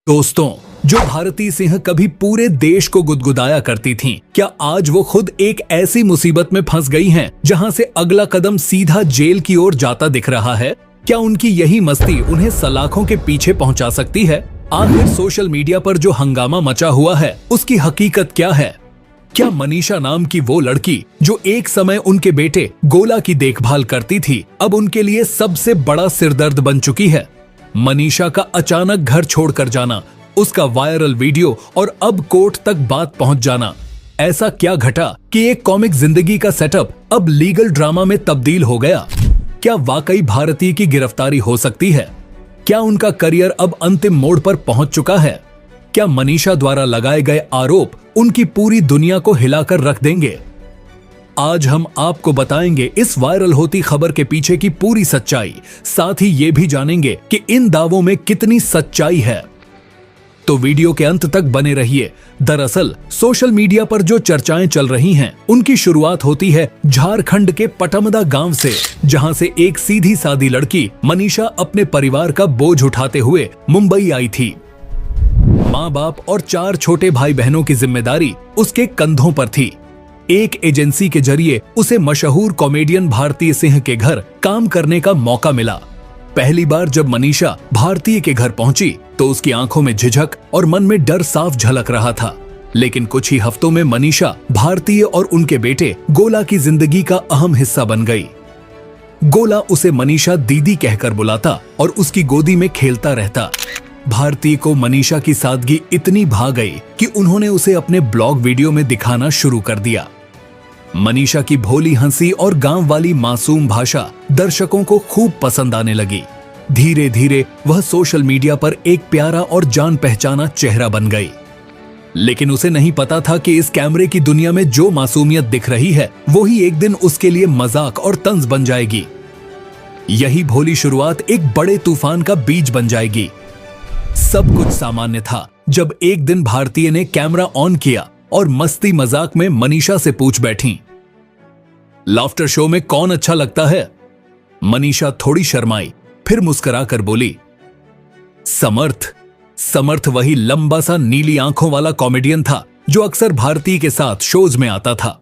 दोस्तों, जो भारती सिंह कभी पूरे देश को गुदगुदाया करती थीं, क्या आज वो खुद एक ऐसी मुसीबत में फंस गई हैं, जहां से अगला कदम सीधा जेल की ओर जाता दिख रहा है? क्या उनकी यही मस्ती उन्हें सलाखों के पीछे पहुंचा सकती है? आखिर सोशल मीडिया पर जो हंगामा मचा हुआ है, उसकी हकीकत क्या है? क्या मनीषा नाम की वो लड़की जो एक समय उनके बेटे गोला की देखभाल करती थी, अब उनके लिए सबसे बड़ा सिरदर्द बन चुकी है? मनीषा का अचानक घर छोड़कर जाना, उसका वायरल वीडियो और अब कोर्ट तक बात पहुंच जाना, ऐसा क्या घटा कि एक कॉमिक जिंदगी का सेटअप अब लीगल ड्रामा में तब्दील हो गया? क्या वाकई भारती की गिरफ्तारी हो सकती है? क्या उनका करियर अब अंतिम मोड़ पर पहुंच चुका है? क्या मनीषा द्वारा लगाए गए आरोप उनकी पूरी दुनिया को हिलाकर रख देंगे? आज हम आपको बताएंगे इस वायरल होती खबर के पीछे की पूरी सच्चाई, साथ ही ये भी जानेंगे कि इन दावों में कितनी सच्चाई है। तो वीडियो के अंत तक बने रहिए। दरअसल सोशल मीडिया पर जो चर्चाएं चल रही हैं, उनकी शुरुआत होती है झारखंड के पटमदा गांव से, जहां से एक सीधी सादी लड़की मनीषा अपने परिवार का बोझ उठाते हुए मुंबई आई थी। माँ बाप और 4 छोटे भाई बहनों की जिम्मेदारी उसके कंधों पर थी। एक एजेंसी के जरिए उसे मशहूर कॉमेडियन भारती सिंह के घर काम करने का मौका मिला। पहली बार जब मनीषा भारती के घर पहुंची तो उसकी आंखों में झिझक और मन में डर साफ झलक रहा था। लेकिन कुछ ही हफ्तों में मनीषा भारती और उनके बेटे गोला की जिंदगी का अहम हिस्सा बन गई। गोला उसे मनीषा दीदी कहकर बुलाता और उसकी गोदी में खेलता रहता। भारती को मनीषा की सादगी इतनी भा गई कि उन्होंने उसे अपने ब्लॉग वीडियो में दिखाना शुरू कर दिया। मनीषा की भोली हंसी और गांव वाली मासूम भाषा दर्शकों को खूब पसंद आने लगी। धीरे धीरे वह सोशल मीडिया पर एक प्यारा और जान पहचाना चेहरा बन गई। लेकिन उसे नहीं पता था कि इस कैमरे की दुनिया में जो मासूमियत दिख रही है, वही एक दिन उसके लिए मजाक और तंज बन जाएगी। यही भोली शुरुआत एक बड़े तूफान का बीज बन जाएगी। सब कुछ सामान्य था जब एक दिन भारतीय ने कैमरा ऑन किया और मस्ती मजाक में मनीषा से पूछ बैठी, लाफ्टर शो में कौन अच्छा लगता है? मनीषा थोड़ी शर्माई, फिर मुस्कुराकर बोली, समर्थ। समर्थ वही लंबा सा नीली आंखों वाला कॉमेडियन था जो अक्सर भारती के साथ शोज में आता था।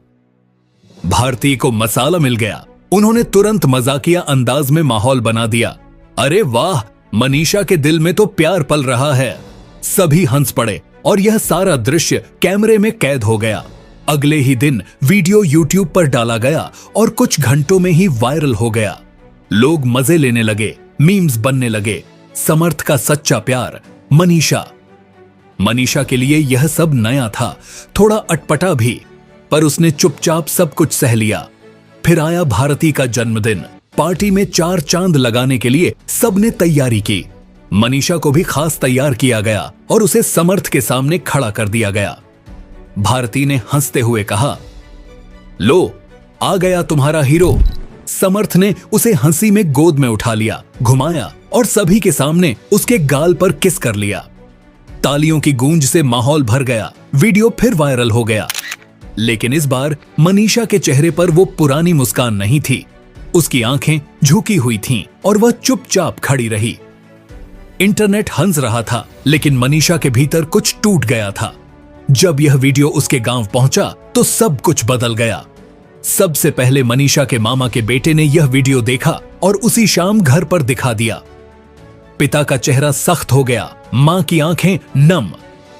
भारती को मसाला मिल गया। उन्होंने तुरंत मजाकिया अंदाज में माहौल बना दिया। अरे वाह, मनीषा के दिल में तो प्यार पल रहा है। सभी हंस पड़े और यह सारा दृश्य कैमरे में कैद हो गया। अगले ही दिन वीडियो यूट्यूब पर डाला गया और कुछ घंटों में ही वायरल हो गया। लोग मजे लेने लगे, मीम्स बनने लगे। समर्थ का सच्चा प्यार, मनीषा। मनीषा के लिए यह सब नया था, थोड़ा अटपटा भी, पर उसने चुपचाप सब कुछ सह लिया। फिर आया भारती का जन्मदिन। पार्टी में 4 चांद लगाने के लिए सबने तैयारी की। मनीषा को भी खास तैयार किया गया और उसे समर्थ के सामने खड़ा कर दिया गया। भारती ने हंसते हुए कहा, लो, आ गया तुम्हारा हीरो। समर्थ ने उसे हंसी में गोद में उठा लिया, घुमाया और सभी के सामने उसके गाल पर किस कर लिया। तालियों की गूंज से माहौल भर गया। वीडियो फिर वायरल हो गया। लेकिन इस बार मनीषा के चेहरे पर वो पुरानी मुस्कान नहीं थी। उसकी आंखें झुकी हुई थीं और वह चुपचाप खड़ी रही। इंटरनेट हंस रहा था, लेकिन मनीषा के भीतर कुछ टूट गया था। जब यह वीडियो उसके गांव पहुंचा तो सब कुछ बदल गया। सबसे पहले मनीषा के मामा के बेटे ने यह वीडियो देखा और उसी शाम घर पर दिखा दिया। पिता का चेहरा सख्त हो गया, मां की आंखें नम।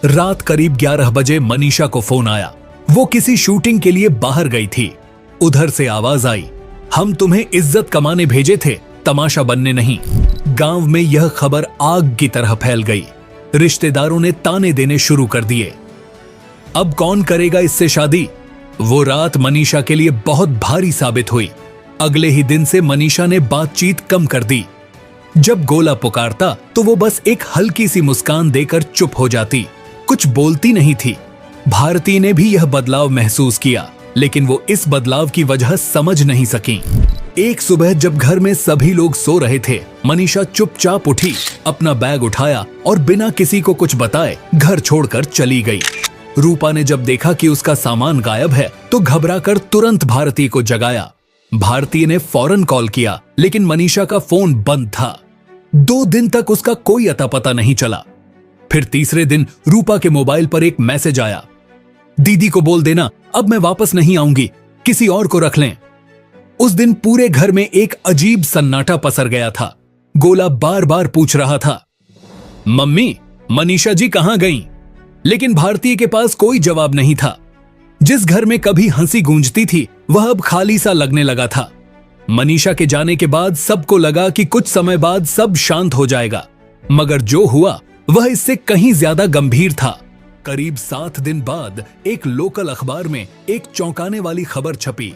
रात करीब 11 बजे मनीषा को फोन आया। वो किसी शूटिंग के लिए बाहर गई थी। उधर से आवाज आई, हम तुम्हें इज्जत कमाने भेजे थे, तमाशा बनने नहीं। गांव में यह खबर आग की तरह फैल गई। रिश्तेदारों ने ताने देने शुरू कर दिए। अब कौन करेगा इससे शादी? वो रात मनीषा के लिए बहुत भारी साबित हुई। अगले ही दिन से मनीषा ने बातचीत कम कर दी। जब गोला पुकारता तो वो बस एक हल्की सी मुस्कान देकर चुप हो जाती, कुछ बोलती नहीं थी। भारती ने भी यह बदलाव महसूस किया, लेकिन वो इस बदलाव की वजह समझ नहीं सकी। एक सुबह जब घर में सभी लोग सो रहे थे, मनीषा चुपचाप उठी, अपना बैग उठाया और बिना किसी को कुछ बताए घर छोड़कर चली गई। रूपा ने जब देखा कि उसका सामान गायब है तो घबराकर तुरंत भारती को जगाया। भारती ने फौरन कॉल किया, लेकिन मनीषा का फोन बंद था। 2 दिन तक उसका कोई अता पता नहीं चला। फिर तीसरे दिन रूपा के मोबाइल पर एक मैसेज आया, दीदी को बोल देना अब मैं वापस नहीं आऊंगी, किसी और को रख लें। उस दिन पूरे घर में एक अजीब सन्नाटा पसर गया था। गोला बार बार पूछ रहा था, मम्मी मनीषा जी कहां गईं? लेकिन भारती के पास कोई जवाब नहीं था। जिस घर में कभी हंसी गूंजती थी वह अब खाली सा लगने लगा था। मनीषा के जाने के बाद सबको लगा कि कुछ समय बाद सब शांत हो जाएगा, मगर जो हुआ वह इससे कहीं ज्यादा गंभीर था। करीब 7 दिन बाद एक लोकल अखबार में एक चौंकाने वाली खबर छपी।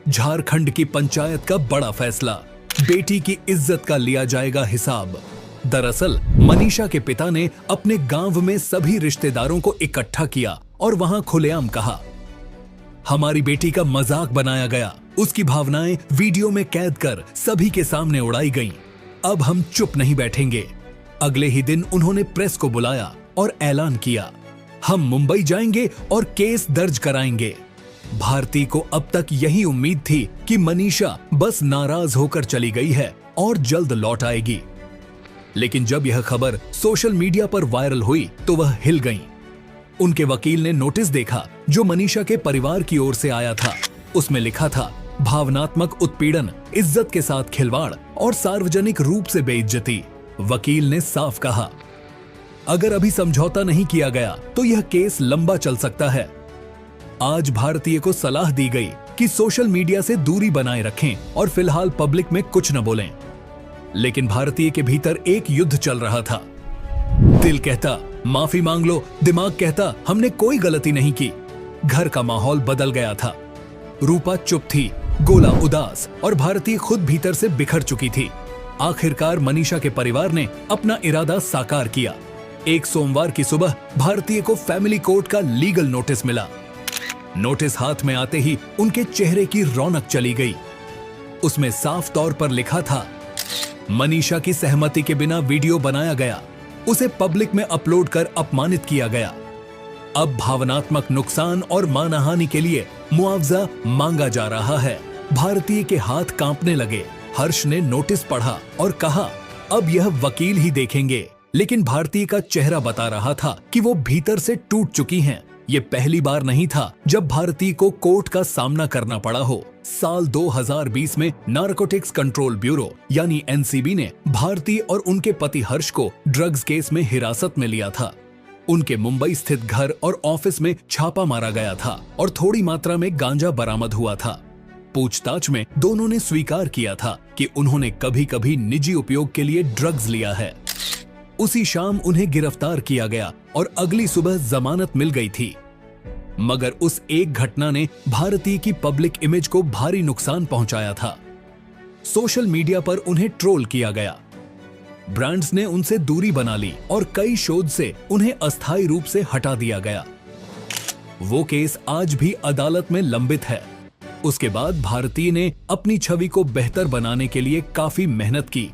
झारखंड की पंचायत का बड़ा फैसला, बेटी की इज्जत का लिया जाएगा हिसाब। दरअसल मनीषा के पिता ने अपने गांव में सभी रिश्तेदारों को इकट्ठा किया और वहां खुलेआम कहा, हमारी बेटी का मजाक बनाया गया, उसकी भावनाएं वीडियो में कैद कर सभी के सामने उड़ाई गईं। अब हम चुप नहीं बैठेंगे। अगले ही दिन उन्होंने प्रेस को बुलाया और ऐलान किया, हम मुंबई जाएंगे और केस दर्ज कराएंगे। भारती को अब तक यही उम्मीद थी कि मनीषा बस नाराज होकर चली गई है और जल्द लौट आएगी। लेकिन जब यह खबर सोशल मीडिया पर वायरल हुई तो वह हिल गईं। उनके वकील ने नोटिस देखा जो मनीषा के परिवार की ओर से आया था। उसमें लिखा था, भावनात्मक उत्पीड़न, इज्जत के साथ खिलवाड़ और सार्वजनिक रूप से बेइज्जती। वकील ने साफ कहा, अगर अभी समझौता नहीं किया गया तो यह केस लंबा चल सकता है। आज भारतीय को सलाह दी गई कि सोशल मीडिया से दूरी बनाए रखें और फिलहाल पब्लिक में कुछ न बोलें। लेकिन भारतीय के भीतर एक युद्ध चल रहा था। दिल कहता माफी मांग लो, दिमाग कहता हमने कोई गलती नहीं की। घर का माहौल बदल गया था। रूपा चुप थी, गोला उदास और भारतीय खुद भीतर से बिखर चुकी थी। आखिरकार मनीषा के परिवार ने अपना इरादा साकार किया। एक सोमवार की सुबह भारतीय को फैमिली कोर्ट का लीगल नोटिस मिला। नोटिस हाथ में आते ही उनके चेहरे की रौनक चली गई। उसमें साफ तौर पर लिखा था, मनीषा की सहमति के बिना वीडियो बनाया गया, उसे पब्लिक में अपलोड कर अपमानित किया गया। अब भावनात्मक नुकसान और मानहानि के लिए मुआवजा मांगा जा रहा है। भारतीय के हाथ कांपने लगे। हर्ष ने नोटिस पढ़ा और कहा, अब यह वकील ही देखेंगे। लेकिन भारतीय का चेहरा बता रहा था कि वो भीतर से टूट चुकी हैं। ये पहली बार नहीं था जब भारती को कोर्ट का सामना करना पड़ा हो। साल 2020 में नारकोटिक्स कंट्रोल ब्यूरो यानी एनसीबी ने भारती और उनके पति हर्ष को ड्रग्स केस में हिरासत में लिया था। उनके मुंबई स्थित घर और ऑफिस में छापा मारा गया था और थोड़ी मात्रा में गांजा बरामद हुआ था। पूछताछ में दोनों ने स्वीकार किया था कि उन्होंने कभी कभी निजी उपयोग के लिए ड्रग्स लिया है। उसी शाम उन्हें गिरफ्तार किया गया और अगली सुबह जमानत मिल गई थी। मगर उस एक घटना ने भारती की पब्लिक इमेज को भारी नुकसान पहुंचाया था। सोशल मीडिया पर उन्हें ट्रोल किया गया। ब्रांड्स ने उनसे दूरी बना ली और कई शोध से उन्हें अस्थायी रूप से हटा दिया गया। वो केस आज भी अदालत में लंबित है। उसके बाद भारती ने अपनी छवि को बेहतर बनाने के लिए काफी मेहनत की।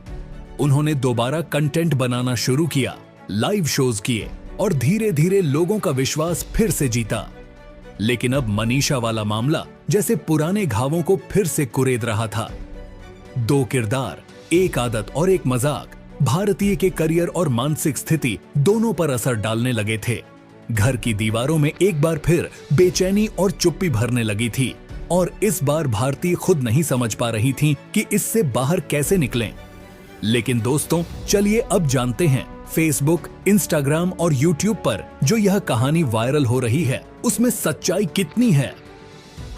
उन्होंने दोबारा कंटेंट बनाना शुरू किया, लाइव शोज किए और धीरे धीरे लोगों का विश्वास फिर से जीता। लेकिन अब मनीषा वाला मामला जैसे पुराने घावों को फिर से कुरेद रहा था। 2 किरदार, एक आदत और एक मजाक भारतीय के करियर और मानसिक स्थिति दोनों पर असर डालने लगे थे। घर की दीवारों में एक बार फिर बेचैनी और चुप्पी भरने लगी थी और इस बार भारती खुद नहीं समझ पा रही थी कि इससे बाहर कैसे निकलें। लेकिन दोस्तों, चलिए अब जानते हैं फेसबुक, इंस्टाग्राम और यूट्यूब पर जो यह कहानी वायरल हो रही है उसमें सच्चाई कितनी है।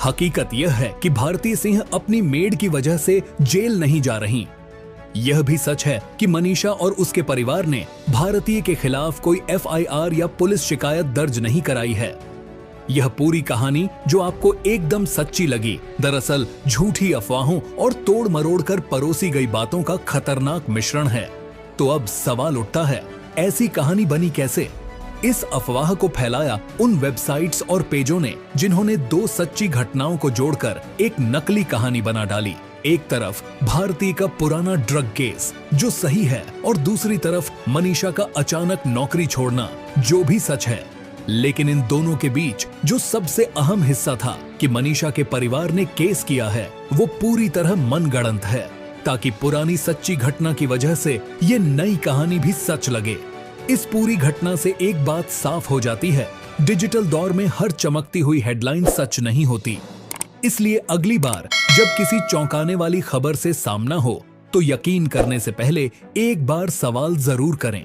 हकीकत यह है कि भारती सिंह अपनी मेड की वजह से जेल नहीं जा रही। यह भी सच है कि मनीषा और उसके परिवार ने भारती के खिलाफ कोई एफआईआर या पुलिस शिकायत दर्ज नहीं कराई है। यह पूरी कहानी जो आपको एकदम सच्ची लगी, दरअसल झूठी अफवाहों और तोड़ मरोड़ कर परोसी गई बातों का खतरनाक मिश्रण है। तो अब सवाल उठता है, ऐसी कहानी बनी कैसे? इस अफवाह को फैलाया उन वेबसाइट्स और पेजों ने जिन्होंने 2 सच्ची घटनाओं को जोड़कर एक नकली कहानी बना डाली। एक तरफ भारती का पुराना ड्रग केस जो सही है और दूसरी तरफ मनीषा का अचानक नौकरी छोड़ना जो भी सच है। लेकिन इन दोनों के बीच जो सबसे अहम हिस्सा था कि मनीषा के परिवार ने केस किया है, वो पूरी तरह मनगढ़ंत है ताकि पुरानी सच्ची घटना की वजह से ये नई कहानी भी सच लगे। इस पूरी घटना से एक बात साफ हो जाती है, डिजिटल दौर में हर चमकती हुई हेडलाइन सच नहीं होती। इसलिए अगली बार जब किसी चौंकाने वाली खबर से सामना हो तो यकीन करने से पहले एक बार सवाल जरूर करें।